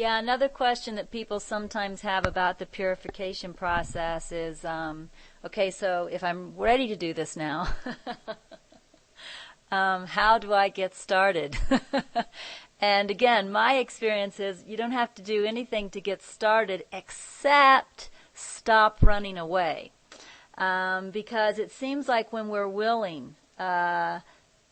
Yeah, another question that people sometimes have about the purification process is, okay, so if I'm ready to do this now, how do I get started? And again, my experience is you don't have to do anything to get started except stop running away. Because it seems like when we're willing,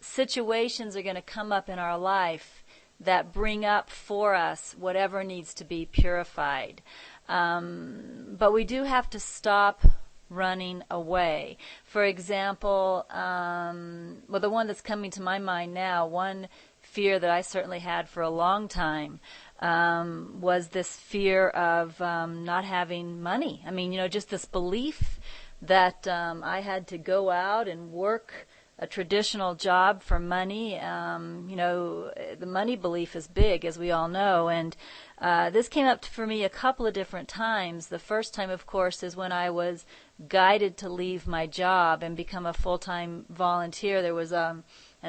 situations are going to come up in our life that bring up for us whatever needs to be purified. But we do have to stop running away. For example, well, the one that's coming to my mind now, one fear that I certainly had for a long time was this fear of not having money. I mean, just this belief that I had to go out and work a traditional job for money. The money belief is big, as we all know, and this came up for me a couple of different times. The first time, of course, is when I was guided to leave my job and become a full-time volunteer. There was an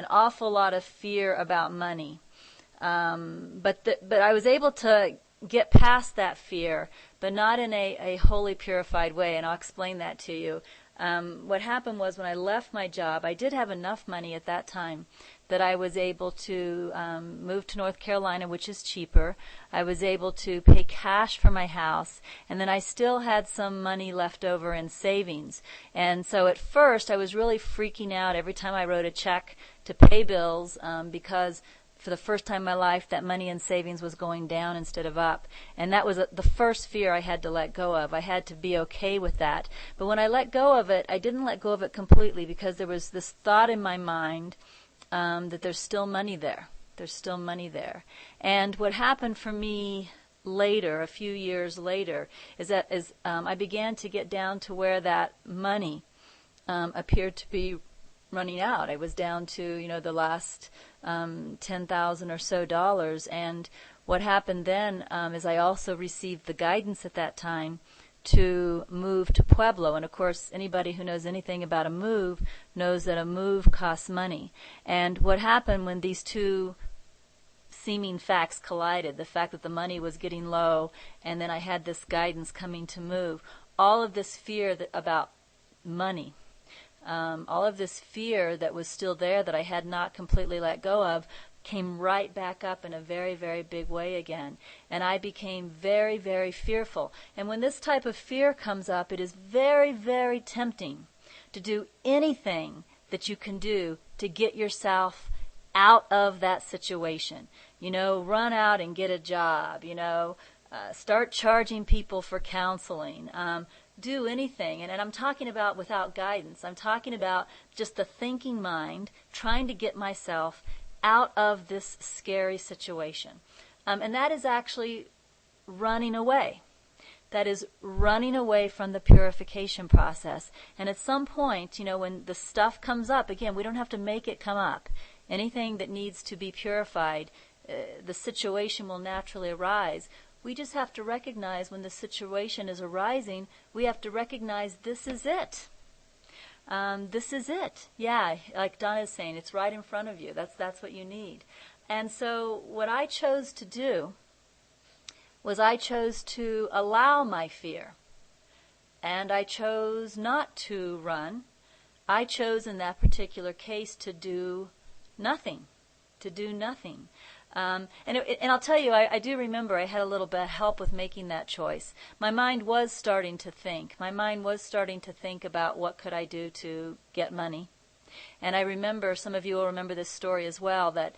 awful lot of fear about money, but I was able to get past that fear, but not in a wholly purified way, and I'll explain that to you. What happened was when I left my job, I did have enough money at that time that I was able to move to North Carolina, which is cheaper. I was able to pay cash for my house, and then I still had some money left over in savings. And so at first I was really freaking out every time I wrote a check to pay bills because for the first time in my life, that money in savings was going down instead of up. And that was the first fear I had to let go of. I had to be okay with that. But when I let go of it, I didn't let go of it completely because there was this thought in my mind that there's still money there. There's still money there. And what happened for me later, a few years later, is that as I began to get down to where that money appeared to be running out. I was down to, the last $10,000 or so dollars. And what happened then is I also received the guidance at that time to move to Pueblo. And of course, anybody who knows anything about a move knows that a move costs money. And what happened when these two seeming facts collided, the fact that the money was getting low and then I had this guidance coming to move, all of this fear about money, all of this fear that was still there that I had not completely let go of came right back up in a very, very big way again. And I became very, very fearful. And when this type of fear comes up, it is very, very tempting to do anything that you can do to get yourself out of that situation. Run out and get a job, start charging people for counseling, do anything. And I'm talking about without guidance. I'm talking about just the thinking mind trying to get myself out of this scary situation. And that is actually running away. That is running away from the purification process. And at some point, when the stuff comes up, again, we don't have to make it come up. Anything that needs to be purified, the situation will naturally arise. We just have to recognize when the situation is arising, we have to recognize this is it. This is it. Yeah, like Donna is saying, it's right in front of you. That's what you need. And so what I chose to do was I chose to allow my fear. And I chose not to run. I chose in that particular case to do nothing. To do nothing. And I'll tell you, I do remember I had a little bit of help with making that choice. My mind was starting to think. My mind was starting to think about what could I do to get money. And I remember, some of you will remember this story as well, that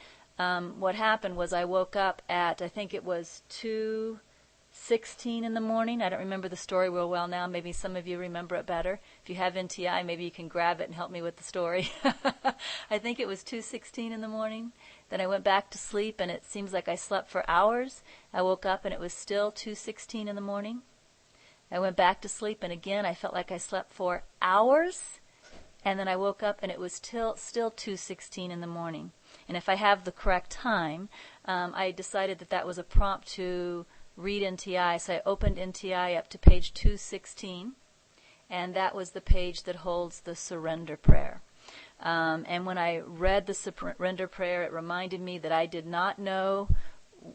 what happened was I woke up at, I think it was 2:16 in the morning. I don't remember the story real well now. Maybe some of you remember it better. If you have NTI, maybe you can grab it and help me with the story. I think it was 2:16 in the morning. Then I went back to sleep, and it seems like I slept for hours. I woke up, and it was still 2:16 in the morning. I went back to sleep, and again, I felt like I slept for hours. And then I woke up, and it was still 2:16 in the morning. And if I have the correct time, I decided that was a prompt to read NTI. So I opened NTI up to page 216, and that was the page that holds the surrender prayer. And when I read the surrender prayer, it reminded me that I did not know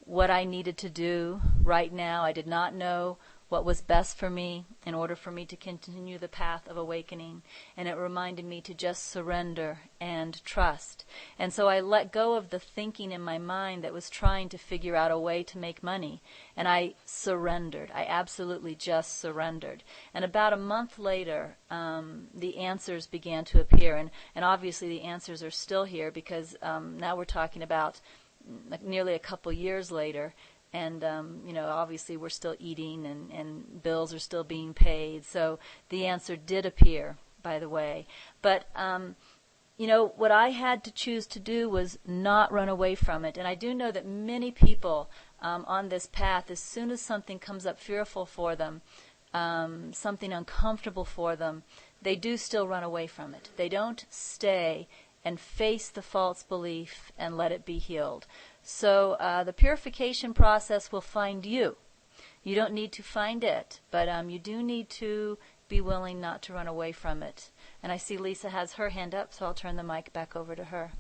what I needed to do right now. I did not know what was best for me in order for me to continue the path of awakening. And it reminded me to just surrender and trust. And so I let go of the thinking in my mind that was trying to figure out a way to make money. And I surrendered. I absolutely just surrendered. And about a month later, the answers began to appear. And obviously the answers are still here, because now we're talking about nearly a couple years later. And, obviously we're still eating and bills are still being paid. So the answer did appear, by the way. But, what I had to choose to do was not run away from it. And I do know that many people on this path, as soon as something comes up fearful for them, something uncomfortable for them, they do still run away from it. They don't stay and face the false belief and let it be healed. So the purification process will find you. You don't need to find it, but you do need to be willing not to run away from it. And I see Lisa has her hand up, so I'll turn the mic back over to her.